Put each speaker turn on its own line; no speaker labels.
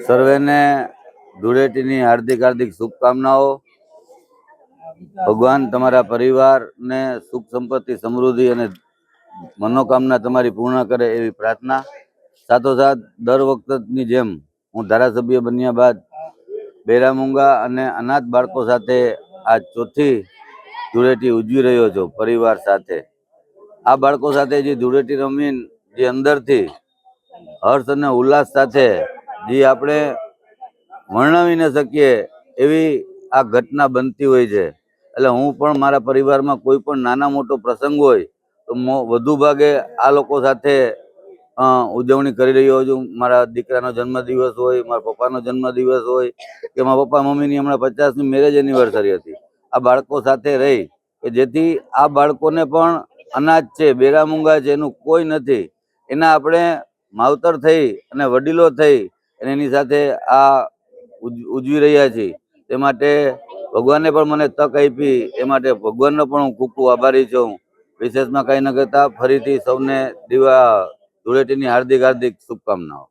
સર્વેને ધૂળેટીની હાર્દિક હાર્દિક શુભકામનાઓ। ભગવાન તમારા પરિવારને સુખ સંપત્તિ સમૃદ્ધિ અને મનોકામના તમારી પૂર્ણ કરે એવી પ્રાર્થના। સાથોસાથ દર વખતની જેમ હું ધારાસભ્ય બન્યા બાદ બેરામૂંગા અને અનાથ બાળકો સાથે આ ચોથી ધૂળેટી ઉજવી રહ્યો છું પરિવાર સાથે। આ બાળકો સાથે જે ધૂળેટી રમીને જે અંદરથી હર્ષ અને ઉલ્લાસ સાથે જે આપણે વર્ણવી ન શકીએ એવી આ ઘટના બનતી હોય છે। એટલે હું પણ મારા પરિવારમાં કોઈ પણ નાના મોટો પ્રસંગ હોય તો વધુ ભાગે આ લોકો સાથે ઉજવણી કરી રહ્યો છું। મારા દીકરાનો જન્મદિવસ હોય, મારા પપ્પાનો જન્મદિવસ હોય કે મારા પપ્પા મમ્મીની હમણાં 50મી મેરેજ એનિવર્સરી હતી, આ બાળકો સાથે રહી કે જેથી આ બાળકોને પણ અનાજ છે, બેરામૂંગા છે, એનું કોઈ નથી, એના આપણે માવતર થઈ અને વડીલો થઈ અને એની સાથે આ ઉજવી રહ્યા છીએ। તે માટે ભગવાને પણ મને તક આપી, એ માટે ભગવાનનો પણ હું ખૂબ ખૂબ આભારી છું। વિશેષમાં કંઈ ન કહેતા ફરીથી સૌને ધૂળેટીની હાર્દિક હાર્દિક શુભકામનાઓ।